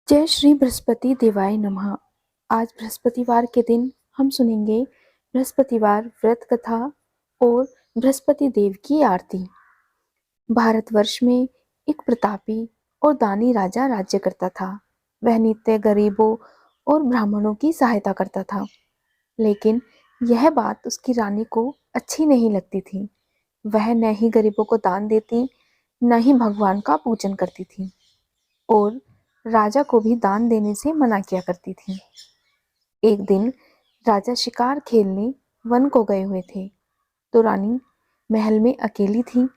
जय श्री बृहस्पति देवाय नमः। आज बृहस्पतिवार के दिन हम सुनेंगे बृहस्पतिवार व्रत कथा और बृहस्पति देव की आरती। भारतवर्ष में एक प्रतापी और दानी राजा राज्य करता था। वह नित्य गरीबों और ब्राह्मणों की सहायता करता था, लेकिन यह बात उसकी रानी को अच्छी नहीं लगती थी। वह न ही गरीबों को दान देती, न ही भगवान का पूजन करती थी और राजा को भी दान देने से मना किया करती थी। एक दिन राजा शिकार खेलने वन को गए हुए थे, तो रानी महल में अकेली थी।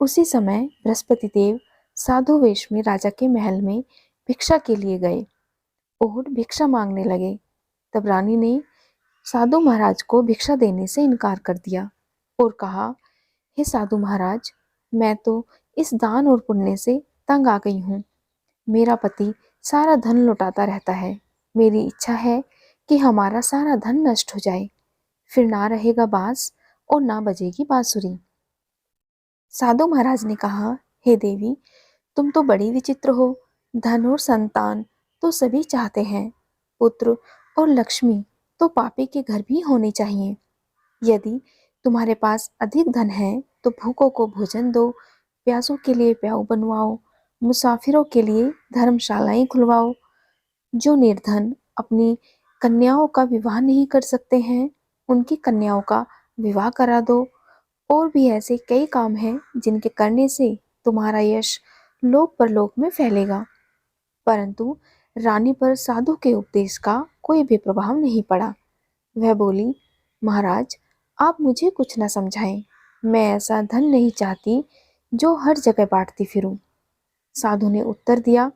उसी समय बृहस्पति देव साधु वेश में राजा के महल में भिक्षा के लिए गए और भिक्षा मांगने लगे। तब रानी ने साधु महाराज को भिक्षा देने से इनकार कर दिया और कहा, हे साधु महाराज, मैं तो इस दान और पुण्य से तंग आ गई हूँ। मेरा पति सारा धन लुटाता रहता है। मेरी इच्छा है कि हमारा सारा धन नष्ट हो जाए, फिर ना रहेगा बांस और ना बजेगी बांसुरी। साधु महाराज ने कहा, हे देवी, तुम तो बड़ी विचित्र हो। धन और संतान तो सभी चाहते हैं, पुत्र और लक्ष्मी तो पापी के घर भी होने चाहिए। यदि तुम्हारे पास अधिक धन है तो भूखों को भोजन दो, प्यासों के लिए प्याऊ बनवाओ, मुसाफिरों के लिए धर्मशालाएं खुलवाओ। जो निर्धन अपनी कन्याओं का विवाह नहीं कर सकते हैं, उनकी कन्याओं का विवाह करा दो। और भी ऐसे कई काम हैं जिनके करने से तुम्हारा यश लोक परलोक में फैलेगा। परंतु रानी पर साधु के उपदेश का कोई भी प्रभाव नहीं पड़ा। वह बोली, महाराज, आप मुझे कुछ न समझाएं। मैं ऐसा धन नहीं चाहती जो हर जगह बांटती फिरूं। साधु ने उत्तर दिया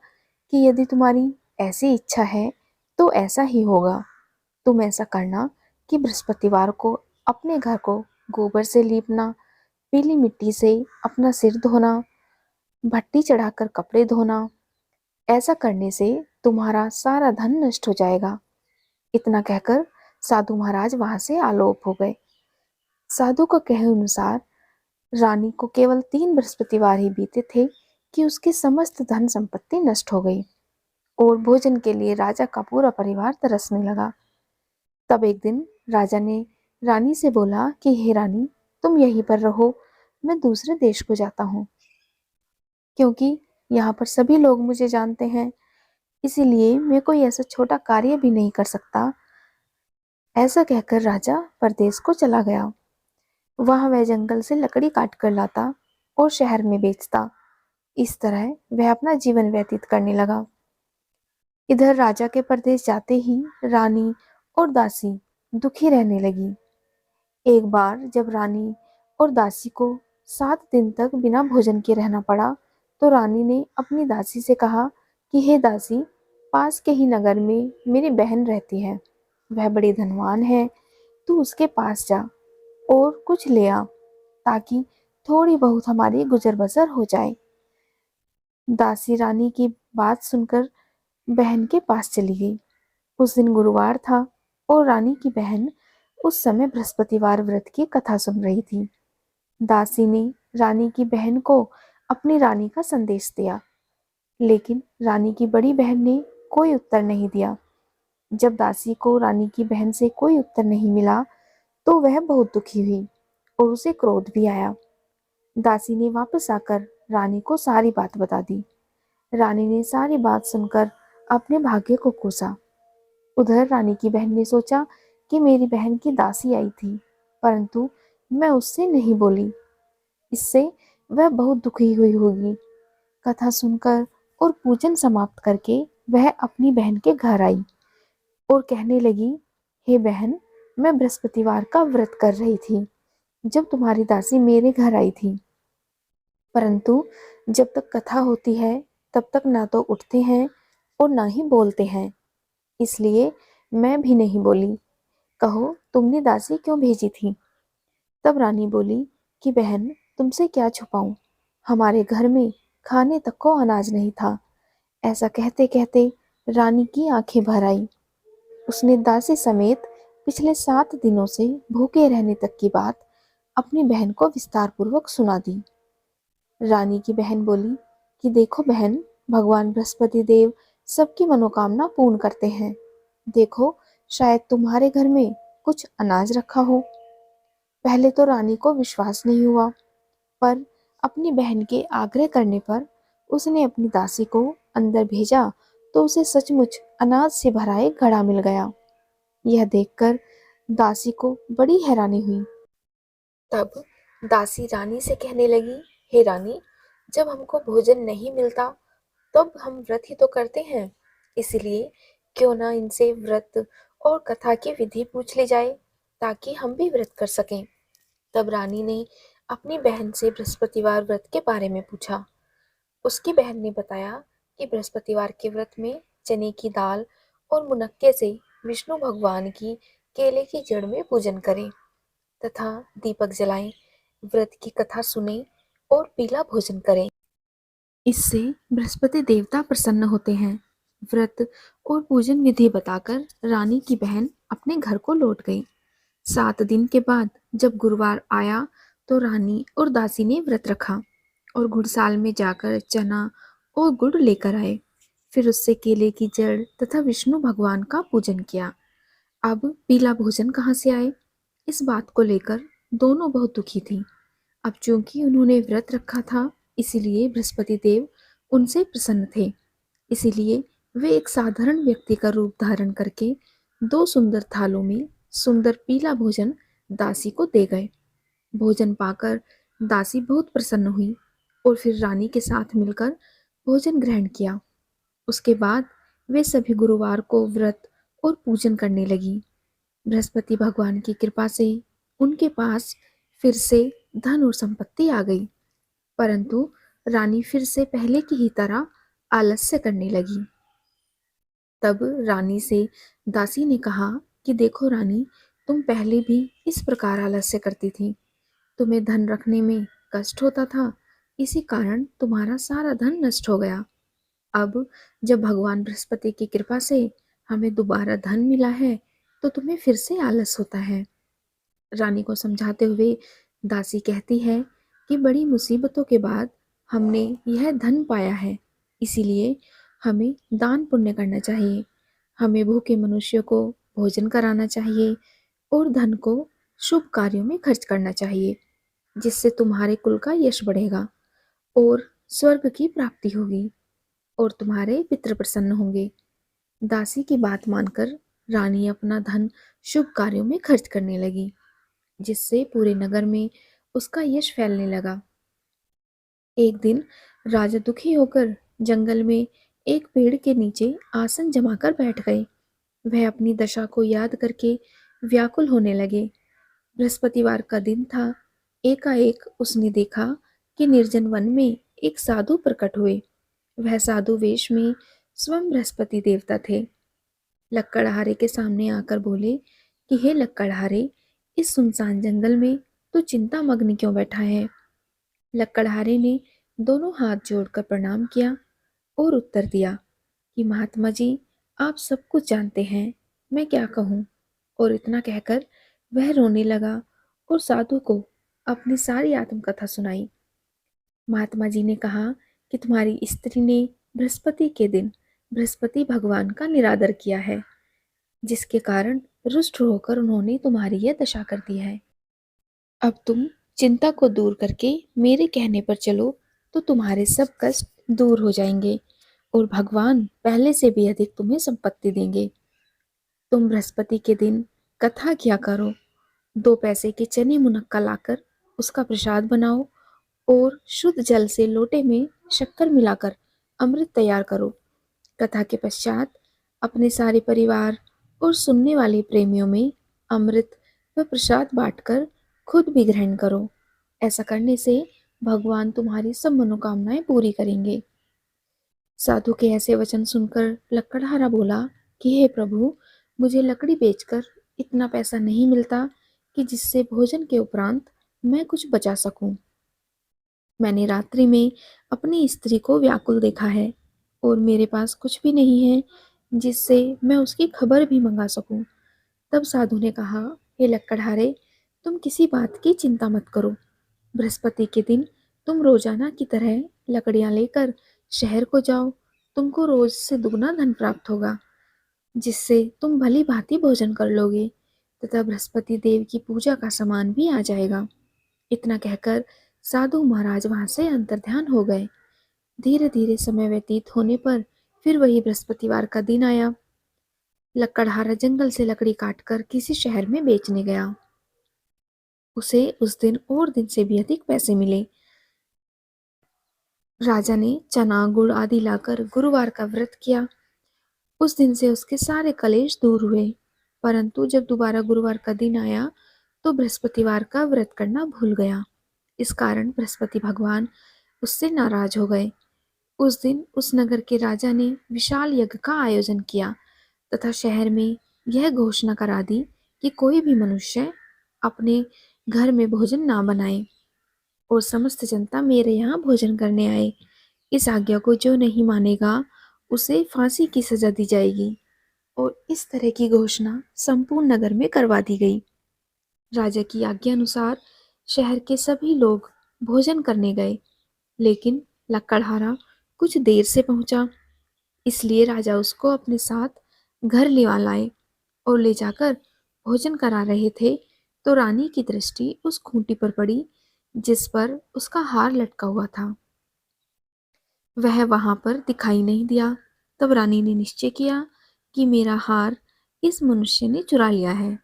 कि यदि तुम्हारी ऐसी इच्छा है तो ऐसा ही होगा। तुम ऐसा करना कि बृहस्पतिवार को अपने घर को गोबर से लीपना, पीली मिट्टी से अपना सिर धोना, भट्टी चढ़ाकर कपड़े धोना। ऐसा करने से तुम्हारा सारा धन नष्ट हो जाएगा। इतना कहकर साधु महाराज वहां से आलोप हो गए। साधु के कहे अनुसार रानी को केवल 3 बृहस्पतिवार ही बीते थे कि उसकी समस्त धन संपत्ति नष्ट हो गई और भोजन के लिए राजा का पूरा परिवार तरसने लगा। तब एक दिन राजा ने रानी से बोला कि हे रानी, तुम यहीं पर रहो, मैं दूसरे देश को जाता हूँ, क्योंकि यहाँ पर सभी लोग मुझे जानते हैं। इसीलिए मैं कोई ऐसा छोटा कार्य भी नहीं कर सकता। ऐसा कहकर राजा परदेश को चला गया। वहां वह जंगल से लकड़ी काट कर लाता और शहर में बेचता। इस तरह वह अपना जीवन व्यतीत करने लगा। इधर राजा के परदेश जाते ही रानी और दासी दुखी रहने लगी। एक बार जब रानी और दासी को 7 दिन तक बिना भोजन के रहना पड़ा, तो रानी ने अपनी दासी से कहा कि हे दासी, पास के ही नगर में मेरी बहन रहती है। वह बड़ी धनवान है। तू उसके पास जा और कुछ ले आ, ताकि थोड़ी बहुत हमारी गुजर बसर हो जाए। दासी रानी की बात सुनकर बहन के पास चली गई। उस दिन गुरुवार था और रानी की बहन उस समय बृहस्पतिवार व्रत की कथा सुन रही थी। दासी ने रानी की बहन को अपनी रानी का संदेश दिया, लेकिन रानी की बड़ी बहन ने कोई उत्तर नहीं दिया। जब दासी को रानी की बहन से कोई उत्तर नहीं मिला, तो वह बहुत दुखी हुई और उसे क्रोध भी आया। दासी ने वापस आकर रानी को सारी बात बता दी। रानी ने सारी बात सुनकर अपने भाग्य को कोसा। उधर रानी की बहन ने सोचा कि मेरी बहन की दासी आई थी, परंतु मैं उससे नहीं बोली। इससे वह बहुत दुखी हुई होगी। कथा सुनकर और पूजन समाप्त करके वह अपनी बहन के घर आई और कहने लगी, हे बहन, मैं बृहस्पतिवार का व्रत कर रही थी जब तुम्हारी दासी मेरे घर आई थी। परंतु जब तक कथा होती है तब तक ना तो उठते हैं और ना ही बोलते हैं, इसलिए मैं भी नहीं बोली। कहो, तुमने दासी क्यों भेजी थी? तब रानी बोली कि बहन, तुमसे क्या छुपाऊं, हमारे घर में खाने तक को अनाज नहीं था। ऐसा कहते कहते रानी की आंखें भर आई। उसने दासी समेत पिछले 7 दिनों से भूखे रहने तक की बात अपनी बहन को विस्तार पूर्वक सुना दी। रानी की बहन बोली कि देखो बहन, भगवान बृहस्पति देव सबकी मनोकामना पूर्ण करते हैं। देखो, शायद तुम्हारे घर में कुछ अनाज रखा हो। पहले तो रानी को विश्वास नहीं हुआ, पर अपनी बहन के आग्रह करने पर उसने अपनी दासी को अंदर भेजा तो उसे सचमुच अनाज से भरा एक घड़ा मिल गया। यह देखकर दासी को बड़ी हैरानी हुई। तब दासी रानी से कहने लगी, हे रानी, जब हमको भोजन नहीं मिलता तब हम व्रत ही तो करते हैं, इसलिए क्यों ना इनसे व्रत और कथा की विधि पूछ ली जाए ताकि हम भी व्रत कर सकें। तब रानी ने अपनी बहन से बृहस्पतिवार व्रत के बारे में पूछा। उसकी बहन ने बताया कि बृहस्पतिवार के व्रत में चने की दाल और मुनक्के से विष्णु भगवान की केले की जड़ में पूजन करें तथा दीपक जलाएं, व्रत की कथा सुने और पीला भोजन करें। इससे बृहस्पति देवता प्रसन्न होते हैं। व्रत और पूजन विधि बताकर रानी की बहन अपने घर को लौट गई। 7 दिन के बाद जब गुरुवार आया तो रानी और दासी ने व्रत रखा और घुड़साल में जाकर चना और गुड़ लेकर आए। फिर उससे केले की जड़ तथा विष्णु भगवान का पूजन किया। अब पीला भोजन कहाँ से आए, इस बात को लेकर दोनों बहुत दुखी थीं। अब चूंकि उन्होंने व्रत रखा था, इसीलिए बृहस्पति देव उनसे प्रसन्न थे। इसीलिए वे एक साधारण व्यक्ति का रूप धारण करके 2 सुंदर थालों में सुंदर पीला भोजन दासी को दे गए। भोजन पाकर दासी बहुत प्रसन्न हुई और फिर रानी के साथ मिलकर भोजन ग्रहण किया। उसके बाद वे सभी गुरुवार को व्रत और पूजन करने लगी। बृहस्पति भगवान की कृपा से उनके पास फिर से धन और संपत्ति आ गई, परंतु रानी फिर से पहले की ही तरह आलस्य करने लगी। तब रानी से दासी ने कहा कि देखो रानी, तुम पहले भी इस प्रकार आलस्य करती थी। तुम्हें धन रखने में कष्ट होता था, इसी कारण तुम्हारा सारा धन नष्ट हो गया। अब जब भगवान बृहस्पति की कृपा से हमें दोबारा धन मिला है तो तुम्हें फिर से आलस होता है। रानी को समझाते हुए दासी कहती है कि बड़ी मुसीबतों के बाद हमने यह धन पाया है, इसीलिए हमें दान पुण्य करना चाहिए। हमें भूखे मनुष्यों को भोजन कराना चाहिए और धन को शुभ कार्यों में खर्च करना चाहिए, जिससे तुम्हारे कुल का यश बढ़ेगा और स्वर्ग की प्राप्ति होगी और तुम्हारे पितृ प्रसन्न होंगे। दासी की बात मानकर रानी अपना धन शुभ कार्यों में खर्च करने लगी, जिससे पूरे नगर में उसका यश फैलने लगा। एक दिन राजा दुखी होकर जंगल में एक पेड़ के नीचे आसन जमाकर बैठ गए। वह अपनी दशा को याद करके व्याकुल होने लगे। बृहस्पतिवार का दिन था। एकाएक उसने देखा कि निर्जन वन में एक साधु प्रकट हुए। वह साधु वेश में स्वयं बृहस्पति देवता थे। लक्कड़हारे के सामने आकर बोले कि हे लक्कड़हारे, इस सुनसान जंगल में तू चिंता मग्न क्यों बैठा है। लक्कड़हारे ने दोनों हाथ जोड़कर प्रणाम किया और उत्तर दिया कि महात्मा जी, आप सब कुछ जानते हैं, मैं क्या कहूँ। और इतना कहकर वह रोने लगा और साधु को अपनी सारी आत्मकथा सुनाई। महात्मा जी ने कहा कि तुम्हारी स्त्री ने बृहस्पति के दिन बृहस्पति भगवान का निरादर किया है, जिसके कारण रुष्ट होकर उन्होंने तुम्हारी यह दशा कर दी है। अब तुम चिंता को दूर करके मेरे कहने पर चलो तो तुम्हारे सब कष्ट दूर हो जाएंगे और भगवान पहले से भी अधिक तुम्हें संपत्ति देंगे। तुम बृहस्पति के दिन कथा किया करो। 2 पैसे के चने मुनक्का लाकर उसका प्रसाद बनाओ और शुद्ध जल से लोटे में शक्कर मिलाकर अमृत तैयार करो। कथा के पश्चात अपने सारे परिवार और सुनने वाले प्रेमियों में अमृत व प्रसाद बांटकर खुद भी ग्रहण करो। ऐसा करने से भगवान तुम्हारी सब मनोकामनाएं पूरी करेंगे। साधु के ऐसे वचन सुनकर लकड़हारा बोला कि हे प्रभु, मुझे लकड़ी बेचकर इतना पैसा नहीं मिलता कि जिससे भोजन के उपरांत मैं कुछ बचा सकूं। मैंने रात्रि में अपनी स्त्री को व्याकुल देखा है और मेरे पास कुछ भी नहीं है जिससे मैं उसकी खबर भी मंगा सकूं। तब साधु ने कहा, हे लक्कड़हारे, तुम किसी बात की चिंता मत करो। बृहस्पति के दिन तुम रोजाना की तरह लकड़ियां लेकर शहर को जाओ। तुमको रोज से दुगना धन प्राप्त होगा, जिससे तुम भली भांति भोजन कर लोगे तथा बृहस्पति देव की पूजा का सामान भी आ जाएगा। इतना कहकर साधु महाराज वहां से अंतर्ध्यान हो गए। धीरे धीरे समय व्यतीत होने पर फिर वही बृहस्पतिवार का दिन आया। लकड़हारा जंगल से लकड़ी काटकर किसी शहर में बेचने गया। उसे उस दिन और दिन से भी अधिक पैसे मिले। राजा ने चना गुड़ आदि लाकर गुरुवार का व्रत किया। उस दिन से उसके सारे कलेश दूर हुए। परंतु जब दोबारा गुरुवार का दिन आया तो बृहस्पतिवार का व्रत करना भूल गया। इस कारण बृहस्पति भगवान उससे नाराज हो गए। उस दिन उस नगर के राजा ने विशाल यज्ञ का आयोजन किया तथा शहर में यह घोषणा करा दी कि कोई भी मनुष्य अपने घर में भोजन ना बनाए और समस्त जनता मेरे यहाँ भोजन करने आए। इस आज्ञा को जो नहीं मानेगा उसे फांसी की सजा दी जाएगी। और इस तरह की घोषणा संपूर्ण नगर में करवा दी गई। राजा की आज्ञा अनुसार शहर के सभी लोग भोजन करने गए, लेकिन लकड़हारा कुछ देर से पहुंचा। इसलिए राजा उसको अपने साथ घर लिवा लाए और ले जाकर भोजन करा रहे थे तो रानी की दृष्टि उस खूंटी पर पड़ी जिस पर उसका हार लटका हुआ था। वह वहां पर दिखाई नहीं दिया। तब रानी ने निश्चय किया कि मेरा हार इस मनुष्य ने चुरा लिया है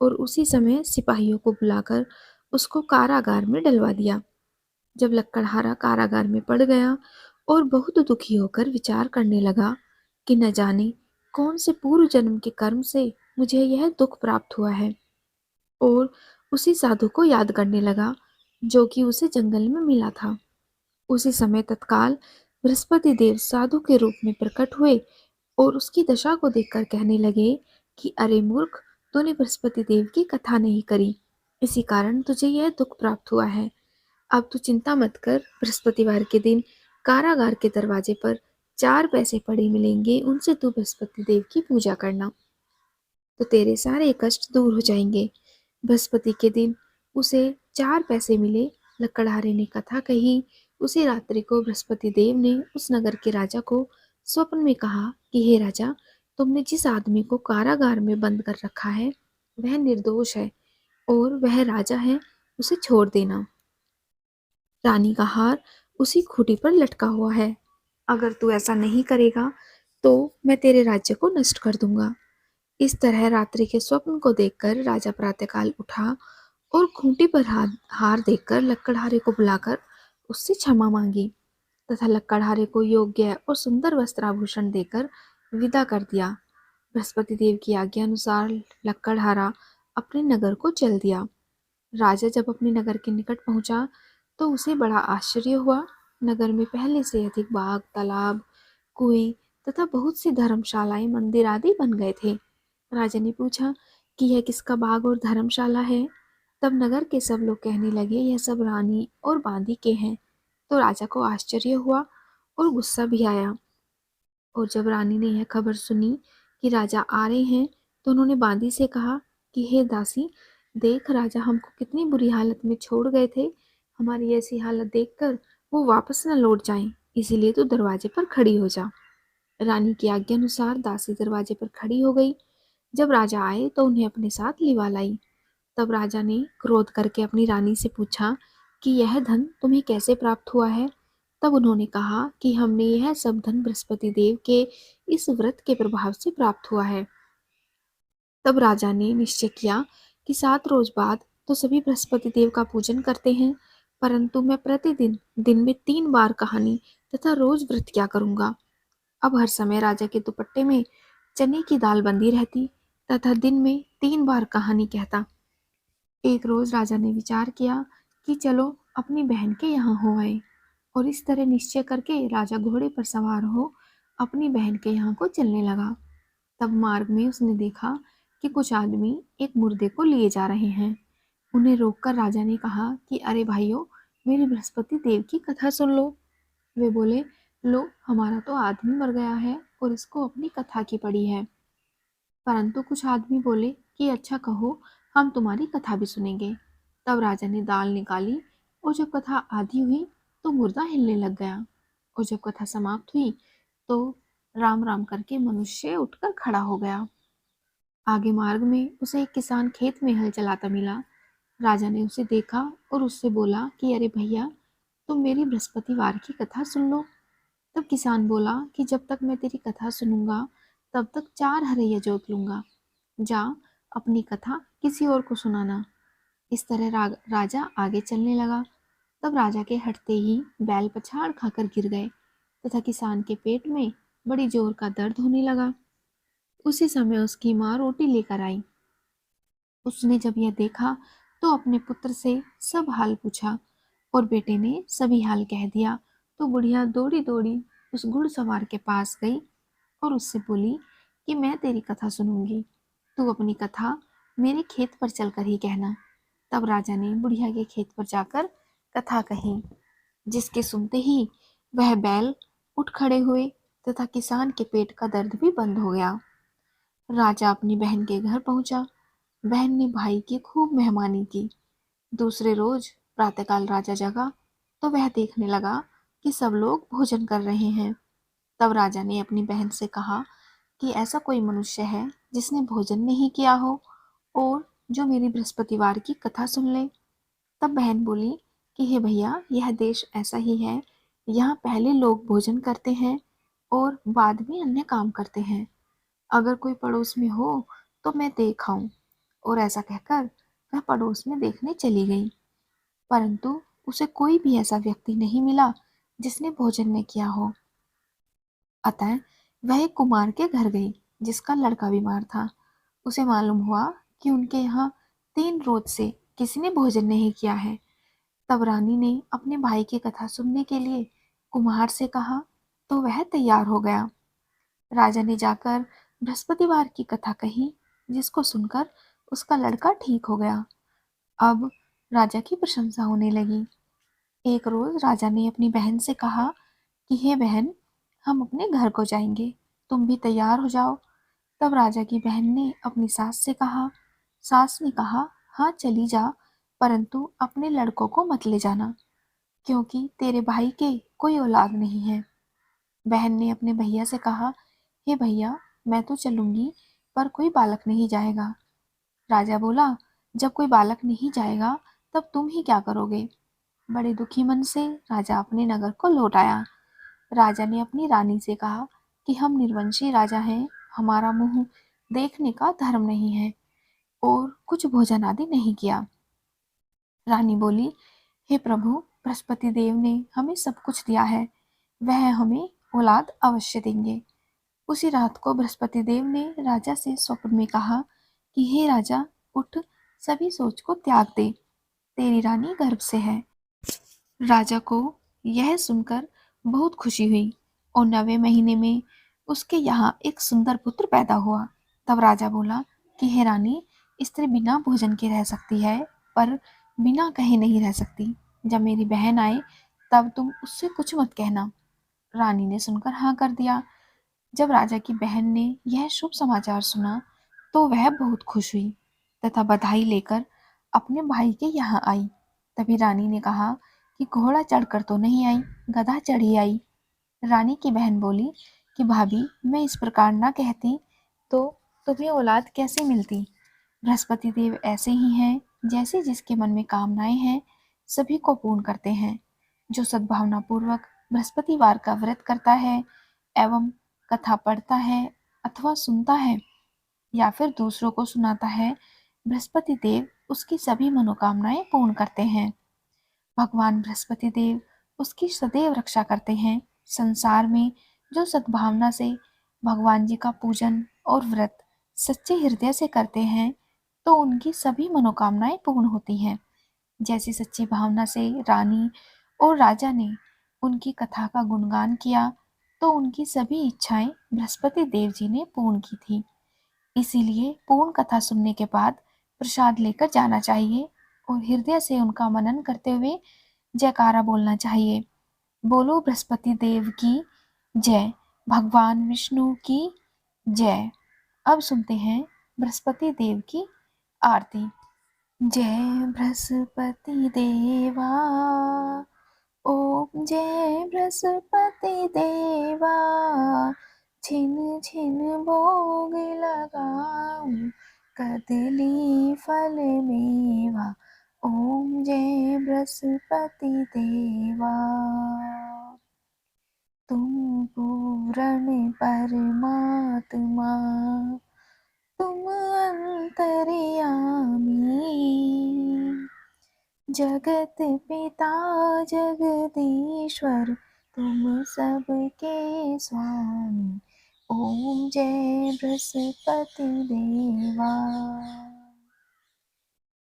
और उसी समय सिपाहियों को बुलाकर उसको कारागार में डलवा दिया। जब लक्कड़हारा कारागार में पड़ गया और बहुत दुखी होकर विचार करने लगा कि न जाने कौन से पूर्व जन्म के कर्म से मुझे यह दुख प्राप्त हुआ है, और उसी साधु को याद करने लगा जो कि उसे जंगल में मिला था। उसी समय तत्काल बृहस्पति देव साधु के रूप में प्रकट हुए और उसकी दशा को देखकर कहने लगे कि अरे मूर्ख, तूने बृहस्पति देव की कथा नहीं करी, इसी कारण तुझे यह दुख प्राप्त हुआ है। अब तू चिंता मत कर, बृहस्पतिवार के दिन कारागार के दरवाजे पर 4 पैसे पड़े मिलेंगे, उनसे तू बृहस्पति देव की पूजा करना तो तेरे सारे कष्ट दूर हो जाएंगे। बृहस्पति के दिन उसे 4 पैसे मिले। लकड़हारे ने कथा कही। उसी रात्रि को बृहस्पति देव ने उस नगर के राजा को स्वप्न में कहा कि हे राजा, तुमने जिस आदमी को कारागार में बंद कर रखा है वह निर्दोष है और वह राजा है, उसे छोड़ देना। रानी का हार उसी खूंटी पर लटका हुआ है। अगर तू ऐसा नहीं करेगा तो मैं तेरे राज्य को नष्ट कर दूंगा। इस तरह रात्रि के स्वप्न को देखकर राजा प्रातःकाल उठा और खूंटी पर हार देखकर लक्कड़हारे को बुलाकर उससे क्षमा मांगी तथा लक्कड़हारे को योग्य और सुंदर वस्त्राभूषण देकर विदा कर दिया। बृहस्पति देव की आज्ञा अनुसार लक्कड़हारा अपने नगर को चल दिया। राजा जब अपने नगर के निकट पहुंचा तो उसे बड़ा आश्चर्य हुआ। नगर में पहले से अधिक बाग, तालाब, कुएं तथा बहुत सी धर्मशालाएं, मंदिर आदि बन गए थे। राजा ने पूछा कि यह किसका बाग और धर्मशाला है। तब नगर के सब लोग कहने लगे यह सब रानी और बांदी के हैं। तो राजा को आश्चर्य हुआ और गुस्सा भी आया। और जब रानी ने यह खबर सुनी कि राजा आ रहे हैं तो उन्होंने बांदी से कहा कि हे दासी, देख राजा हमको कितनी बुरी हालत में छोड़ गए थे, हमारी ऐसी हालत देखकर वो वापस न लौट जाएं, इसीलिए तू दरवाजे पर खड़ी हो जा। रानी की आज्ञा अनुसार दासी दरवाजे पर खड़ी हो गई। जब राजा आए तो उन्हें अपने साथ लिवा लाई। तब राजा ने क्रोध करके अपनी रानी से पूछा कि यह धन तुम्हें कैसे प्राप्त हुआ है। तब उन्होंने कहा कि हमने यह सब धन बृहस्पति देव के इस व्रत के प्रभाव से प्राप्त हुआ है। तब राजा ने निश्चय किया कि 7 रोज बाद तो सभी बृहस्पति देव का पूजन करते हैं, परंतु मैं प्रतिदिन दिन में 3 बार कहानी तथा रोज व्रत क्या करूंगा। अब हर समय राजा के दुपट्टे में चने की दाल बंधी रहती तथा दिन में 3 बार कहानी कहता। एक रोज राजा ने विचार किया कि चलो अपनी बहन के यहाँ हो आए, और इस तरह निश्चय करके राजा घोड़े पर सवार हो अपनी बहन के यहाँ को चलने लगा। तब मार्ग में उसने देखा कि कुछ आदमी एक मुर्दे को लिए जा रहे हैं। उन्हें रोककर राजा ने कहा कि अरे भाइयों, मेरी बृहस्पति देव की कथा सुन लो। वे बोले, लो, हमारा तो आदमी मर गया है और इसको अपनी कथा की पड़ी है। परंतु कुछ आदमी बोले कि अच्छा कहो, हम तुम्हारी कथा भी सुनेंगे। तब राजा ने दाल निकाली और जब कथा आधी हुई तो मुर्दा हिलने लग गया, और जब कथा समाप्त हुई तो राम राम करके मनुष्य उठकर खड़ा हो गया। आगे मार्ग में उसे एक किसान खेत में हल चलाता मिला। राजा ने उसे देखा और उससे बोला कि अरे भैया, तुम मेरी बृहस्पतिवार की कथा सुन लो। तब किसान बोला कि जब तक मैं तेरी कथा सुनूंगा तब तक 4 हरैया जोत लूंगा। जा, अपनी कथा किसी और को सुनाना। इस तरह राजा आगे चलने लगा। तब राजा के हटते ही बैल पछाड़ खाकर गिर गए तथा किसान के पेट में बड़ी जोर का दर्द होने लगा। उसी समय उसकी माँ रोटी लेकर आई। उसने जब यह देखा तो अपने पुत्र से सब हाल पूछा और बेटे ने सभी हाल कह दिया। तो बुढ़िया दौड़ी दौड़ी उस घुड़सवार के पास गई और उससे बोली कि मैं तेरी कथा सुनूंगी, तू अपनी कथा मेरे खेत पर चलकर ही कहना। तब राजा ने बुढ़िया के खेत पर जाकर कथा कही, जिसके सुनते ही वह बैल उठ खड़े हुए तथा किसान के पेट का दर्द भी बंद हो गया। राजा अपनी बहन के घर पहुंचा। बहन ने भाई की खूब मेहमानी की। दूसरे रोज प्रातःकाल राजा जगा तो वह देखने लगा कि सब लोग भोजन कर रहे हैं। तब राजा ने अपनी बहन से कहा कि ऐसा कोई मनुष्य है जिसने भोजन नहीं किया हो और जो मेरी बृहस्पतिवार की कथा सुन ले। तब बहन बोली कि हे भैया, यह देश ऐसा ही है, यहाँ पहले लोग भोजन करते हैं और बाद में अन्य काम करते हैं। अगर कोई पड़ोस में हो तो मैं देख आऊं। और ऐसा कहकर वह पड़ोस में देखने चली गई, परंतु उसे कोई भी ऐसा व्यक्ति नहीं मिला जिसने भोजन न किया हो। अतः वह एक कुमार के घर गई जिसका लड़का बीमार था। उसे मालूम हुआ कि उनके यहाँ 3 रोज से किसी ने भोजन नहीं किया है। तब रानी ने अपने भाई की कथा सुनने के लिए कुम्हार से कहा तो वह तैयार हो गया। राजा ने जाकर बृहस्पतिवार की कथा कही, जिसको सुनकर उसका लड़का ठीक हो गया। अब राजा की प्रशंसा होने लगी। एक रोज राजा ने अपनी बहन से कहा कि हे बहन, हम अपने घर को जाएंगे, तुम भी तैयार हो जाओ। तब राजा की बहन ने अपनी सास से कहा। सास ने कहा, हाँ चली जा, परंतु अपने लड़कों को मत ले जाना, क्योंकि तेरे भाई के कोई औलाद नहीं है। बहन ने अपने भैया से कहा, हे भैया, मैं तो चलूंगी, पर कोई बालक नहीं जाएगा। राजा बोला, जब कोई बालक नहीं जाएगा तब तुम ही क्या करोगे। बड़े दुखी मन से राजा अपने नगर को लौट आया। राजा ने अपनी रानी से कहा कि हम निर्वंशी राजा हैं, हमारा मुंह देखने का धर्म नहीं है और कुछ भोजन आदि नहीं किया। रानी बोली, हे प्रभु, बृहस्पति देव ने हमें सब कुछ दिया है, वह हमें औलाद अवश्य देंगे। उसी रात को बृहस्पति देव ने राजा से स्वप्न में कहा कि हे राजा, उठ, सभी सोच को त्याग दे, तेरी रानी गर्भ से है। राजा को यह सुनकर बहुत खुशी हुई और 9वें महीने में उसके यहाँ एक सुंदर पुत्र पैदा हुआ। तब राजा बोला कि हे रानी, स्त्री बिना भोजन के रह सकती है, पर बिना कहे नहीं रह सकती। जब मेरी बहन आए तब तुम उससे कुछ मत कहना। रानी ने सुनकर हाँ कर दिया। जब राजा की बहन ने यह शुभ समाचार सुना तो वह बहुत खुश हुई तथा बधाई लेकर अपने भाई के यहाँ आई। तभी रानी ने कहा कि घोड़ा चढ़कर तो नहीं आई, गधा चढ़ी आई। रानी की बहन बोली कि भाभी, मैं इस प्रकार ना कहती तो तुम्हें औलाद कैसे मिलती। बृहस्पति देव ऐसे ही हैं, जैसे जिसके मन में कामनाएं हैं सभी को पूर्ण करते हैं। जो सद्भावना पूर्वक बृहस्पतिवार का व्रत करता है एवं कथा पढ़ता है अथवा सुनता है या फिर दूसरों को सुनाता है, बृहस्पति देव उसकी सभी मनोकामनाएं पूर्ण करते हैं। भगवान बृहस्पति देव उसकी सदैव रक्षा करते हैं। संसार में जो सद्भावना से भगवान जी का पूजन और व्रत सच्चे हृदय से करते हैं तो उनकी सभी मनोकामनाएं पूर्ण होती हैं। जैसी सच्ची भावना से रानी और राजा ने उनकी कथा का गुणगान किया तो उनकी सभी इच्छाएं बृहस्पति देव जी ने पूर्ण की थी। इसीलिए पूर्ण कथा सुनने के बाद प्रसाद लेकर जाना चाहिए और हृदय से उनका मनन करते हुए जयकारा बोलना चाहिए। बोलो बृहस्पति देव की जय, भगवान विष्णु की जय। अब सुनते हैं बृहस्पति देव की आरती। जय बृहस्पति देवा, ओम जय बृहस्पति देवा, छिन छिन भोग लगाऊं, कदली फल मेवा। ओम जय बृहस्पति देवा। तुम पूर्ण परमात्मा, तुम अंतर्यामी, जगत पिता जगदीश्वर, तुम सबके स्वामी। ओम जय बृहस्पति देवा।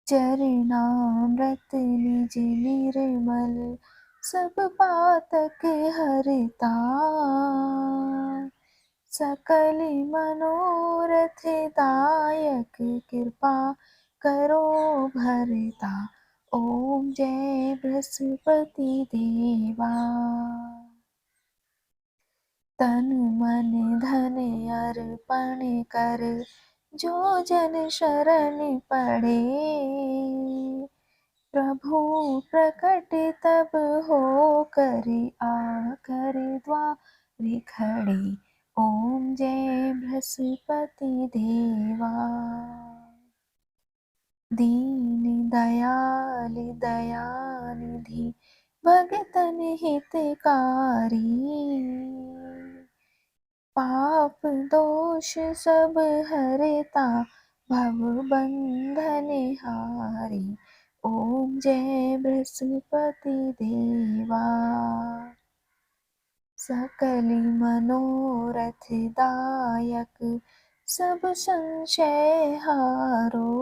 चरणामृत निज निर्मल, सब पातक हरता, सकल मनोरथ दायक, कृपा करो भरता। ओम जय बृहस्पति देवा। तन मन धन अर्पण कर, जो जन शरण पड़े, प्रभु प्रकट तब हो कर, आकर द्वार खड़े। ओम जय बृहस्पति देवा। दीन दयाल दयानिधि, भगतन हितकारी, पाप दोष सब हरता, भव बंधन हारी। ओम जय बृहस्पति देवा। सकल मनोरथ दायक, सब संशय हारो,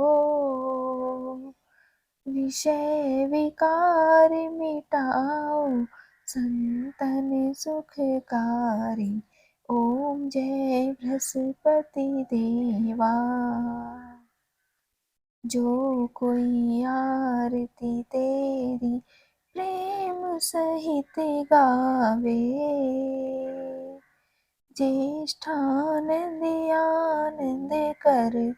विषय विकार मिटाओ, संतन सुखकारी। ओम जय बृहस्पति देवा। जो कोई आरती तेरी प्रेम सहित गावे, ज्येष्ठानंद आनंद कर,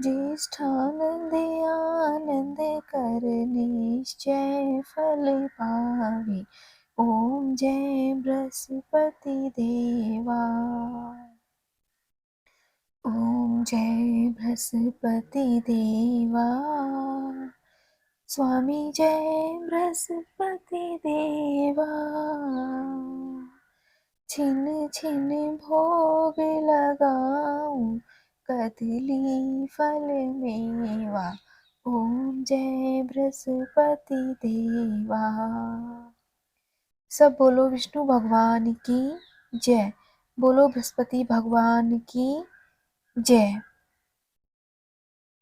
ज्येष्ठानंद आनंद कर, निश्चय फल पावे। ओम जय बृहस्पति देवा। ओम जय बृहस्पति देवा। स्वामी जय बृहस्पति देवा। छिन छिन भोग लगाऊं, कदली फल मेवा। ओम जय बृहस्पति देवा। सब बोलो विष्णु भगवान की जय। बोलो बृहस्पति भगवान की जय।